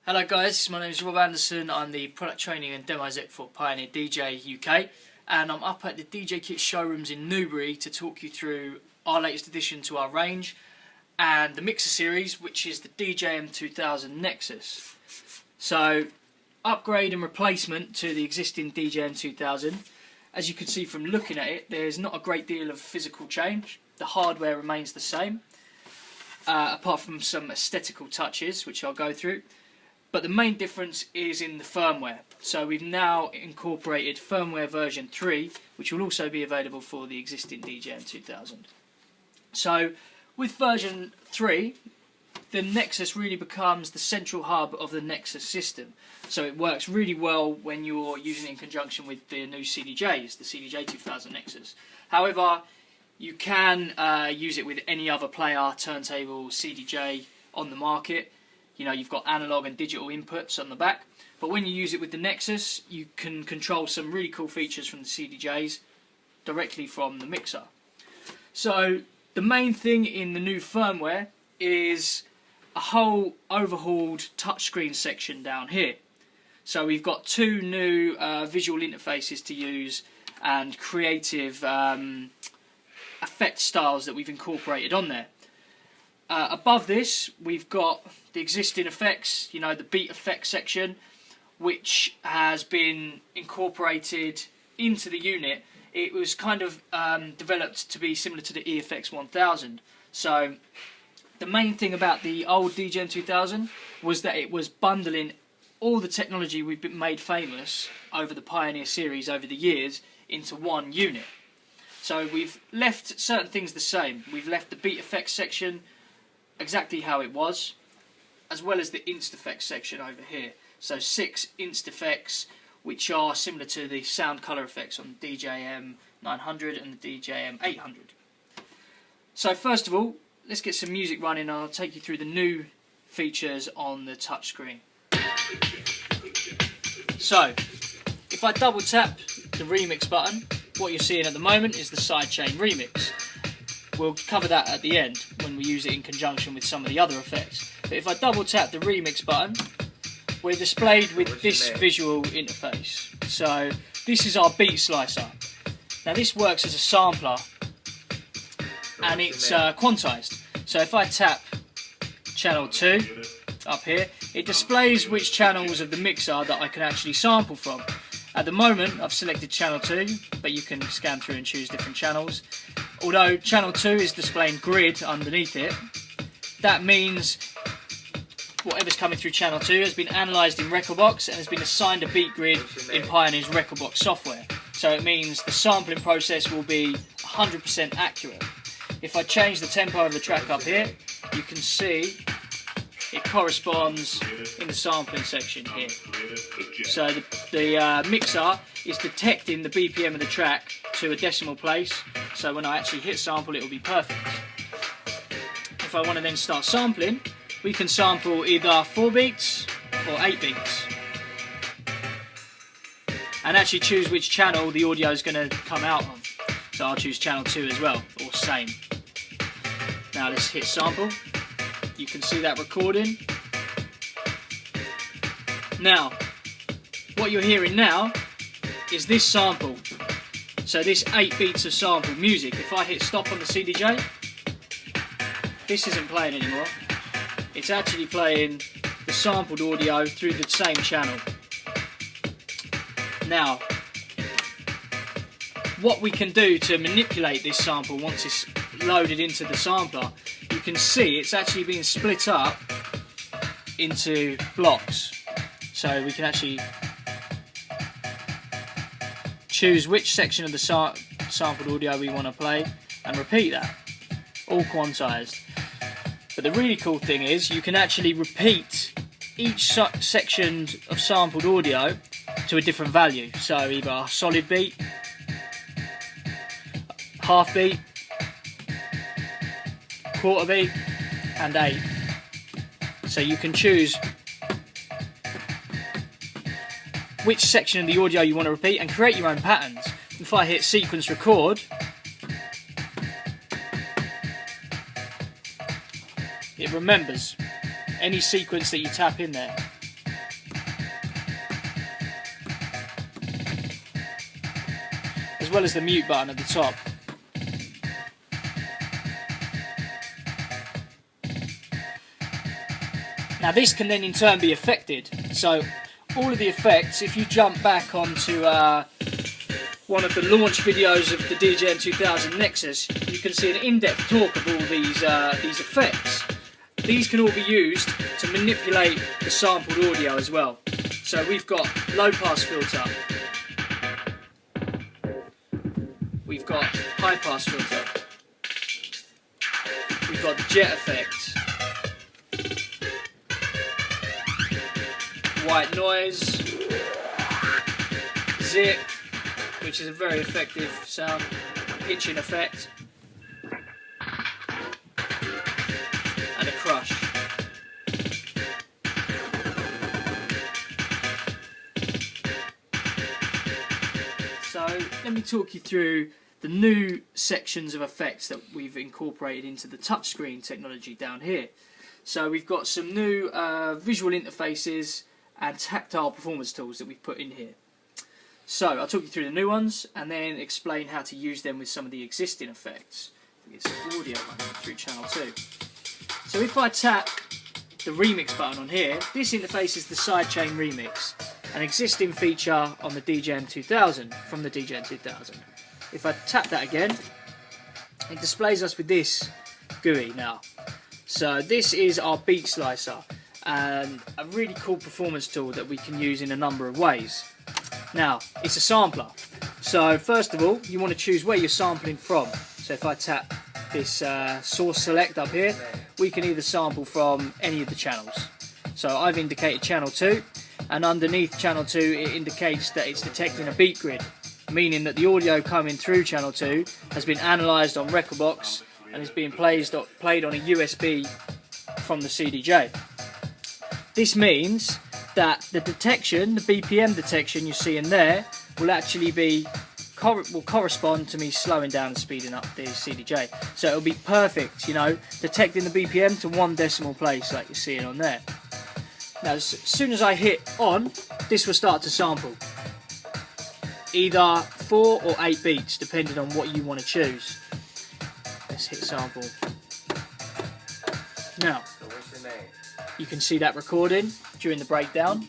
Hello guys, my name is Rob Anderson. I'm the product training and demo exec for Pioneer DJ UK, and I'm up at the DJ Kit showrooms in Newbury to talk you through our latest addition to our range and the Mixer series, which is the DJM2000 Nexus. So, upgrade and replacement to the existing DJM2000. As you can see from looking at it, there's not a great deal of physical change. The hardware remains the same, apart from some aesthetical touches, which I'll go through. But the main difference is in the firmware. So we've now incorporated firmware version 3, which will also be available for the existing DJM2000. So with version 3, the Nexus really becomes the central hub of the Nexus system. So it works really well when you're using it in conjunction with the new CDJs, the CDJ2000 Nexus. However, you can use it with any other player, turntable, CDJ on the market. You know, you've got analog and digital inputs on the back, but when you use it with the Nexus, you can control some really cool features from the CDJs directly from the mixer. So the main thing in the new firmware is a whole overhauled touchscreen section down here. So we've got two new visual interfaces to use and creative effect styles that we've incorporated on there. Above this, we've got the existing effects, you know, the beat effects section, which has been incorporated into the unit. It was kind of developed to be similar to the EFX1000. So the main thing about the old DJM2000 was that it was bundling all the technology we've been made famous over the Pioneer series over the years into one unit. So we've left certain things the same. We've left the beat effects section exactly how it was, as well as the inst effects section over here. So 6 inst effects, which are similar to the sound color effects on the DJM900 and the DJM800. So first of all, let's get some music running and I'll take you through the new features on the touchscreen. So, if I double tap the remix button, what you're seeing at the moment is the sidechain remix. We'll cover that at the end when we use it in conjunction with some of the other effects. But if I double tap the remix button, we're displayed with this visual interface. So this is our beat slicer. Now this works as a sampler and it's quantized. So if I tap channel 2 up here, it displays which channels of the mixer that I can actually sample from. At the moment I've selected channel 2, but you can scan through and choose different channels. Although channel 2 is displaying grid underneath it, that means whatever's coming through channel 2 has been analysed in Recordbox and has been assigned a beat grid in Pioneer's Recordbox software. So it means the sampling process will be 100% accurate. If I change the tempo of the track up here, you can see it corresponds in the sampling section here. So the mixer is detecting the BPM of the track to a decimal place, so when I actually hit sample it will be perfect. If I want to then start sampling, we can sample either 4 beats or 8 beats and actually choose which channel the audio is going to come out of. So I'll choose channel 2 as well, or same. Now let's hit sample. You can see that recording. Now, what you're hearing now is this sample. So this 8 beats of sample music. If I hit stop on the CDJ, this isn't playing anymore. It's actually playing the sampled audio through the same channel. Now, what we can do to manipulate this sample once it's loaded into the sampler, you can see it's actually being split up into blocks. So we can actually choose which section of the sampled audio we want to play and repeat that, all quantized. But the really cool thing is you can actually repeat each section of sampled audio to a different value. So either a solid beat, half beat, quarter beat and 8. So you can choose which section of the audio you want to repeat and create your own patterns. If I hit sequence record, it remembers any sequence that you tap in there. well as the mute button at the top. Now this can then in turn be affected, so all of the effects, if you jump back onto one of the launch videos of the DJM2000 Nexus, you can see an in-depth talk of all these effects. These can all be used to manipulate the sampled audio as well. So we've got low pass filter, we've got high pass filter, we've got the jet effect, white noise, zip, which is a very effective sound pitching effect, and a crush. So let me talk you through the new sections of effects that we've incorporated into the touchscreen technology down here. So we've got some new visual interfaces and tactile performance tools that we've put in here. So I'll talk you through the new ones and then explain how to use them with some of the existing effects. It's audio running through channel 2. So if I tap the remix button on here, this interface is the sidechain remix, an existing feature on the DJM2000 from the DJM2000. If I tap that again, it displays us with this GUI now. So this is our beat slicer, and a really cool performance tool that we can use in a number of ways. Now, it's a sampler, so first of all you want to choose where you're sampling from. So if I tap this source select up here, we can either sample from any of the channels. So I've indicated channel 2, and underneath channel 2 it indicates that it's detecting a beat grid, meaning that the audio coming through channel 2 has been analysed on rekordbox and is being played on a USB from the CDJ. This means that the detection, the BPM detection you see in there, will actually be will correspond to me slowing down and speeding up the CDJ. So it'll be perfect, you know, detecting the BPM to 1 decimal place like you're seeing on there. Now as soon as I hit on, this will start to sample. Either 4 or 8 beats, depending on what you want to choose. Let's hit sample. Now, you can see that recording during the breakdown.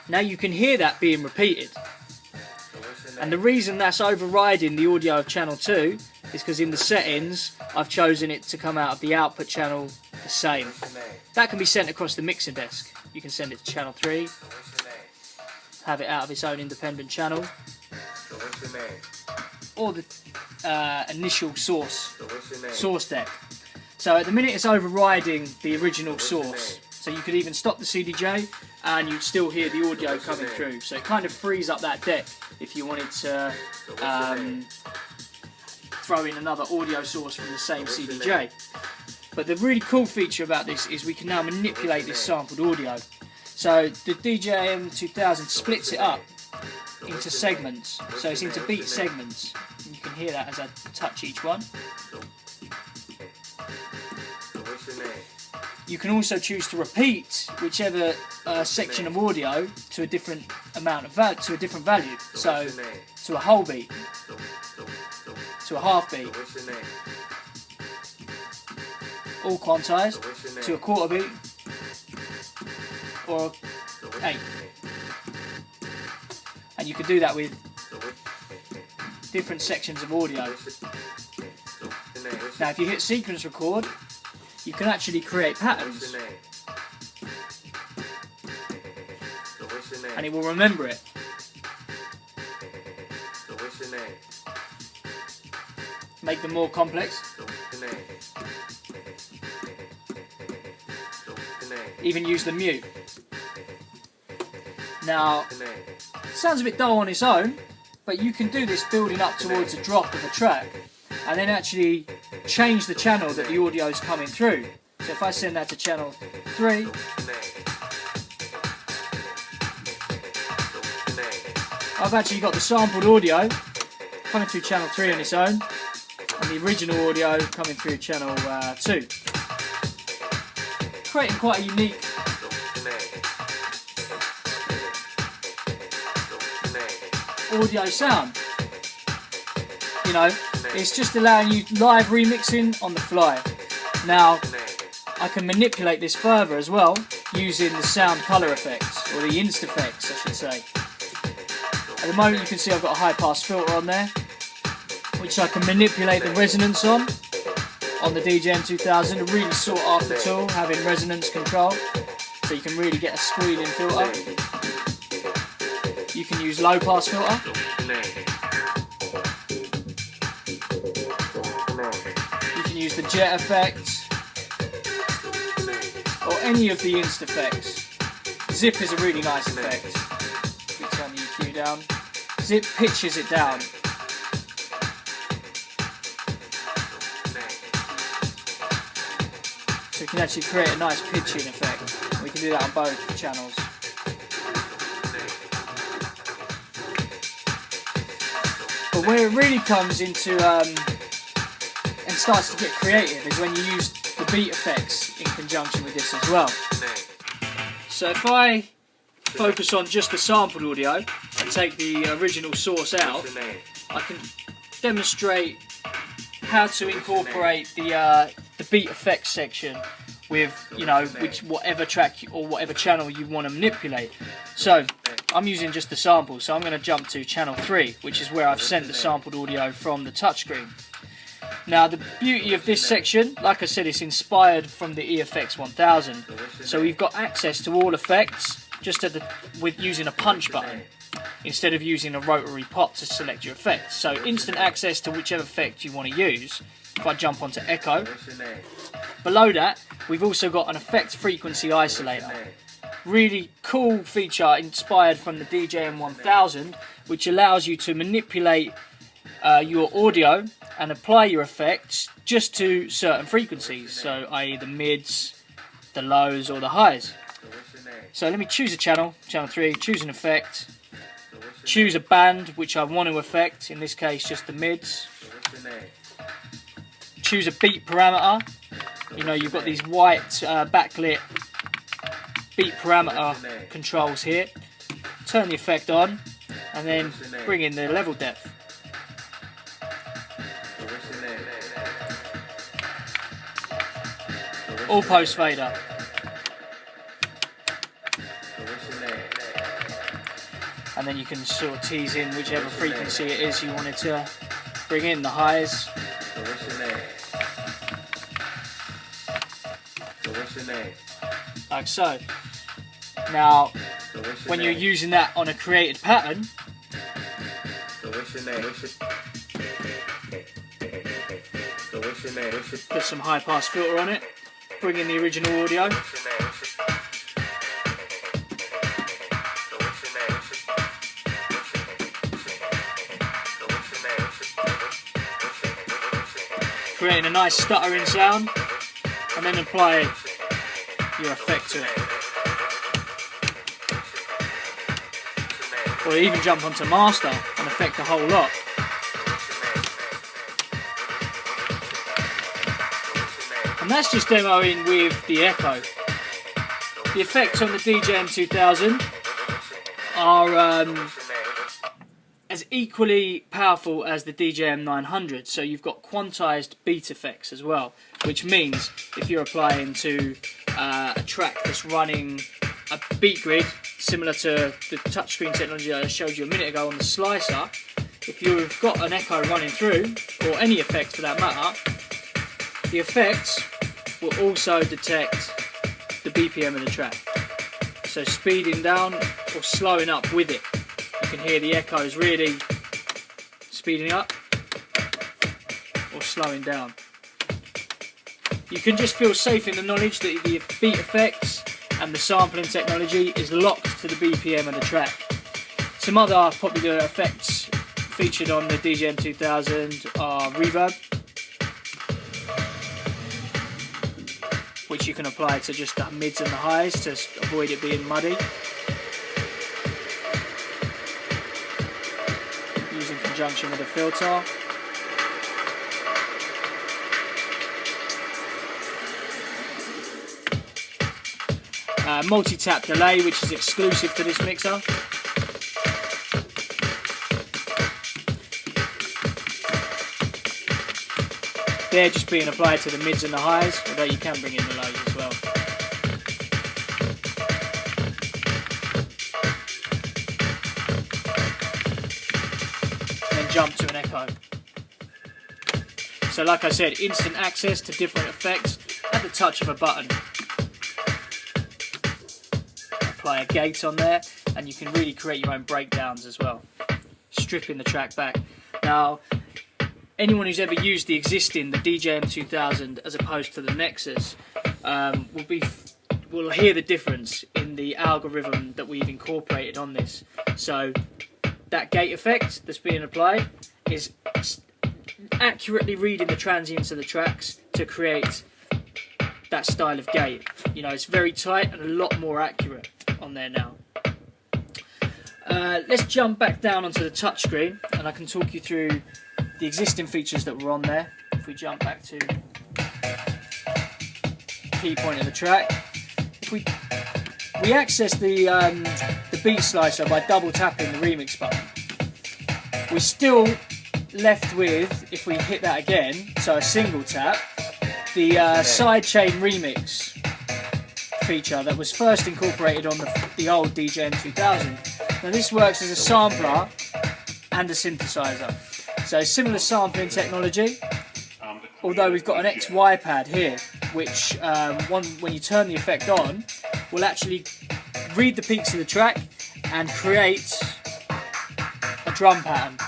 Now you can hear that being repeated. And the reason that's overriding the audio of channel 2 is because in the settings I've chosen it to come out of the output channel the same. That can be sent across the mixing desk. You can send it to channel 3, have it out of its own independent channel, or the initial source deck. So at the minute it's overriding the original source, so you could even stop the CDJ and you'd still hear the audio coming through. So it kind of frees up that deck if you wanted to throw in another audio source from the same CDJ. But the really cool feature about this is we can now manipulate this sampled audio. So the DJM2000 splits it up into segments, so it's into beat segments. And you can hear that as I touch each one. You can also choose to repeat whichever section of audio to a different amount of value. So to a whole beat, to a half beat, all quantized, to a quarter beat, or 8. And you can do that with different sections of audio. Now if you hit sequence record, you can actually create patterns and it will remember it. Make them more complex. Even use the mute. Now, it sounds a bit dull on its own, but you can do this building up towards a drop of a track and then actually change the channel that the audio is coming through. So if I send that to channel 3, I've actually got the sampled audio coming through channel 3 on its own and the original audio coming through channel 2. Creating quite a unique audio sound. you know, it's just allowing you live remixing on the fly. Now, I can manipulate this further as well using the sound colour effects, or the insta effects I should say. At the moment you can see I've got a high pass filter on there, which I can manipulate the resonance on the DJM2000, a really sought after tool, having resonance control, so you can really get a squealing filter. You can use low pass filter. You can use the jet effect, or any of the insta effects. Zip is a really nice effect. If you turn the EQ down, zip pitches it down. So you can actually create a nice pitching effect. We can do that on both channels. But where it really comes into and starts to get creative is when you use the beat effects in conjunction with this as well. So if I focus on just the sampled audio and take the original source out, I can demonstrate how to incorporate the beat effects section with, you know, whatever track or whatever channel you want to manipulate. So I'm using just the sample, so I'm going to jump to channel 3, which is where I've sent the sampled audio from the touchscreen. Now the beauty of this section, like I said, it's inspired from the EFX1000, so we've got access to all effects just with using a punch button instead of using a rotary pot to select your effects. So instant access to whichever effect you want to use. If I jump onto echo, below that we've also got an effect frequency isolator. Really cool feature inspired from the DJM1000, which allows you to manipulate your audio and apply your effects just to certain frequencies, so i.e. the mids, the lows or the highs. So let me choose a channel, channel 3, choose an effect, choose a band which I want to affect, in this case just the mids. Choose a beat parameter. You know, you've got these white backlit beat parameter controls here. Turn the effect on and then bring in the level depth. All post fader. And then you can sort of tease in whichever frequency it is you wanted to bring in, the highs. Like so. Now, when you're using that on a created pattern, put some high pass filter on it, bring in the original audio. Creating a nice stuttering sound, and then apply your effect to it. Or even jump onto master and affect the whole lot. And that's just demoing with the echo. The effects on the DJM2000 are as equally powerful as the DJM900, so you've got quantized beat effects as well, which means if you're applying to a track that's running a beat grid similar to the touchscreen technology I showed you a minute ago on the slicer, if you've got an echo running through, or any effect for that matter, the effects will also detect the BPM of the track. So speeding down or slowing up with it. You can hear the echoes really speeding up or slowing down. You can just feel safe in the knowledge that the beat effects and the sampling technology is locked to the BPM of the track. Some other popular effects featured on the DJM2000 are reverb, which you can apply to just the mids and the highs to avoid it being muddy. Using conjunction with a filter. Multi-tap delay, which is exclusive to this mixer. They're just being applied to the mids and the highs, although you can bring in the lows as well. And then jump to an echo. So like I said, instant access to different effects at the touch of a button. Apply a gate on there and you can really create your own breakdowns as well, stripping the track back. Now, anyone who's ever used the DJM2000 as opposed to the Nexus will hear the difference in the algorithm that we've incorporated on this. So that gate effect that's being applied is accurately reading the transients of the tracks to create that style of gate. You know, it's very tight and a lot more accurate on there now. Let's jump back down onto the touchscreen and I can talk you through the existing features that were on there. If we jump back to the key point of the track, if we access the beat slicer by double tapping the remix button. We're still left with, if we hit that again, so a single tap, the sidechain remix feature that was first incorporated on the old DJM2000. Now this works as a sampler and a synthesizer. So similar sampling technology, although we've got an XY pad here, which when you turn the effect on, will actually read the peaks of the track and create a drum pattern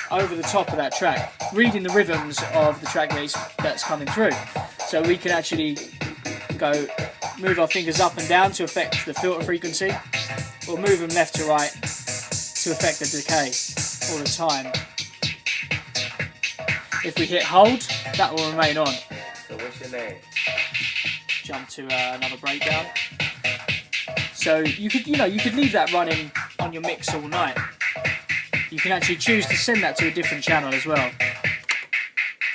over the top of that track, reading the rhythms of the track that's coming through. So we can actually move our fingers up and down to affect the filter frequency, or move them left to right to affect the decay all the time. If we hit hold, that will remain on. So what's your name? Jump to another breakdown. So you could leave that running on your mix all night. You can actually choose to send that to a different channel as well.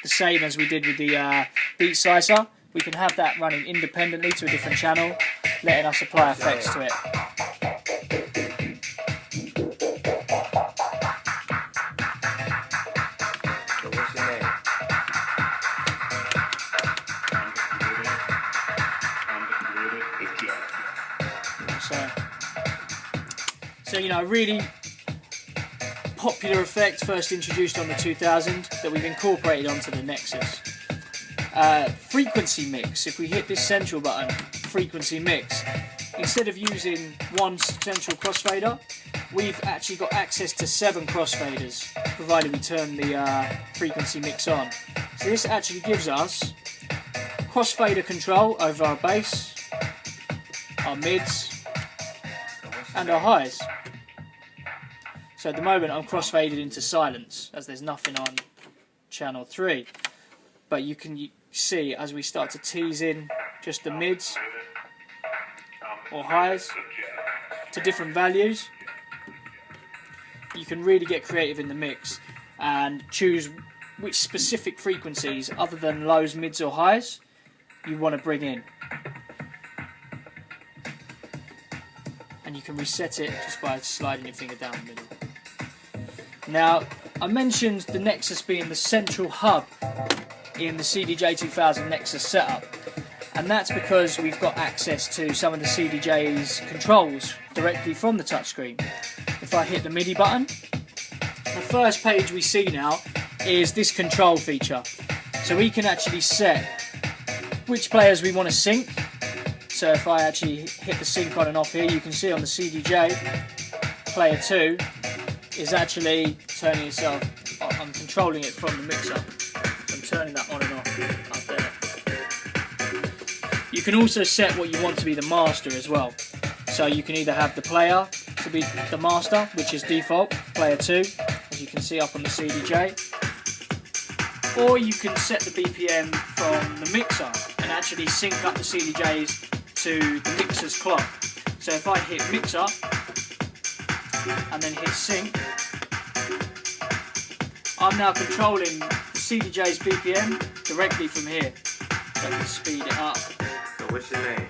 The same as we did with the beat slicer. We can have that running independently to a different channel, letting us apply effects to it. So what's your name? So you know, really popular effect first introduced on the 2000 that we've incorporated onto the Nexus. Frequency mix. If we hit this central button, frequency mix, instead of using one central crossfader, we've actually got access to 7 crossfaders, provided we turn the frequency mix on. So this actually gives us crossfader control over our bass, our mids, and our highs. So at the moment I'm crossfaded into silence as there's nothing on channel 3. But you can see as we start to tease in just the mids or highs to different values, you can really get creative in the mix and choose which specific frequencies other than lows, mids or highs you want to bring in. And you can reset it just by sliding your finger down the middle. Now, I mentioned the Nexus being the central hub in the CDJ2000 Nexus setup, and that's because we've got access to some of the CDJ's controls directly from the touchscreen. If I hit the MIDI button, the first page we see now is this control feature. So we can actually set which players we want to sync. So if I actually hit the sync on and off here, you can see on the CDJ, player 2 is actually turning itself, I'm controlling it from the mixer. I'm turning that on and off up there. You can also set what you want to be the master as well. So you can either have the player to be the master, which is default, player 2, as you can see up on the CDJ. Or you can set the BPM from the mixer and actually sync up the CDJs to the mixer's clock. So if I hit mixer and then hit sync, I'm now controlling the CDJ's BPM directly from here. So I can speed it up. So what's your name?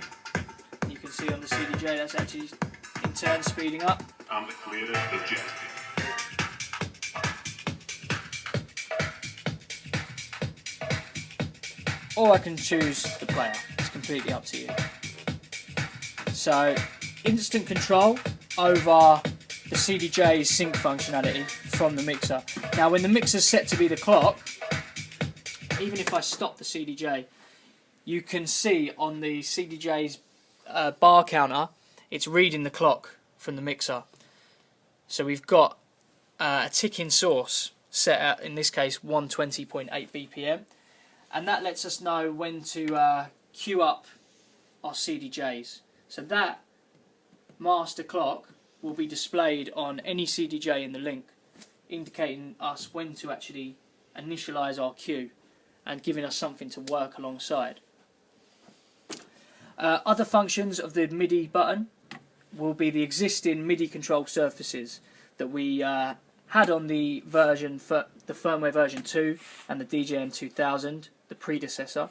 You can see on the CDJ that's actually in turn speeding up. I'm the creator of Jazz. or I can choose the player. It's completely up to you. So instant control over the CDJ's sync functionality from the mixer. Now when the mixer's set to be the clock, even if I stop the CDJ, you can see on the CDJ's bar counter, it's reading the clock from the mixer. So we've got a ticking source set at, in this case, 120.8 BPM, and that lets us know when to queue up our CDJs. So that master clock will be displayed on any CDJ in the link, indicating us when to actually initialize our queue and giving us something to work alongside. Other functions of the MIDI button will be the existing MIDI control surfaces that we had on the firmware version 2 and the DJM2000, the predecessor.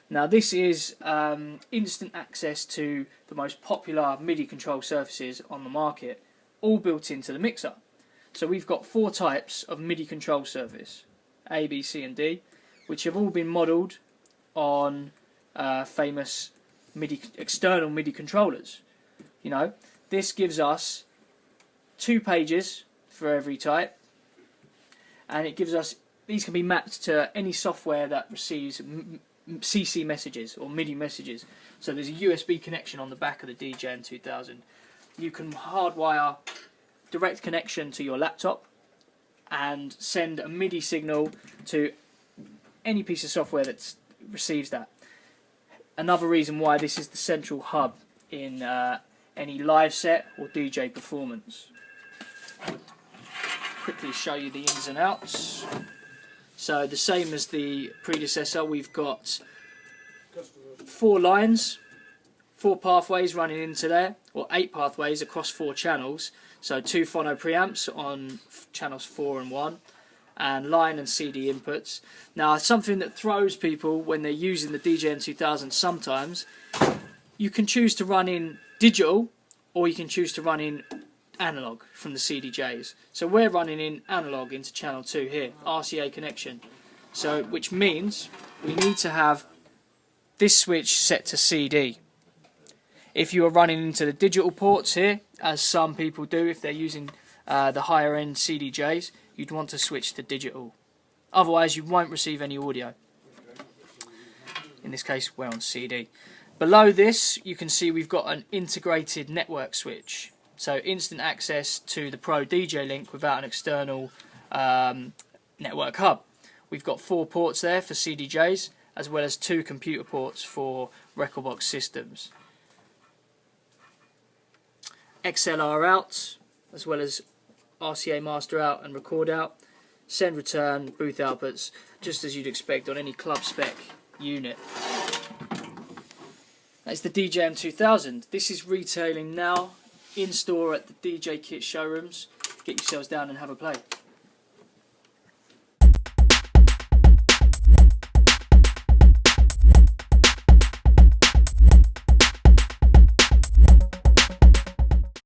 Now this is instant access to the most popular MIDI control surfaces on the market, all built into the mixer. So we've got 4 types of MIDI control surface, A, B, C and D, which have all been modelled on famous external MIDI controllers. You know, this gives us 2 pages for every type, and it gives us, these can be mapped to any software that receives CC messages or MIDI messages. So there's a USB connection on the back of the DJM2000. You can hardwire direct connection to your laptop and send a MIDI signal to any piece of software that receives that. Another reason why this is the central hub in any live set or DJ performance. I'll quickly show you the ins and outs. So the same as the predecessor, we've got 4 lines, 4 pathways running into there, or 8 pathways across 4 channels. So 2 phono preamps on channels 4 and 1, and line and CD inputs. Now something that throws people when they're using the DJM2000 sometimes, you can choose to run in digital or you can choose to run in analog from the CDJs. So we're running in analog into channel 2 here, RCA connection. So which means we need to have this switch set to CD. If you are running into the digital ports here, as some people do if they're using the higher end CDJs, you'd want to switch to digital. Otherwise you won't receive any audio. In this case we're on CD. Below this you can see we've got an integrated network switch. So instant access to the ProDJ Link without an external network hub. We've got 4 ports there for CDJs, as well as 2 computer ports for Recordbox systems. XLR out, as well as RCA master out and record out. Send return, booth outputs, just as you'd expect on any club spec unit. That's the DJM2000. This is retailing now in store at the DJ Kit showrooms. Get yourselves down and have a play.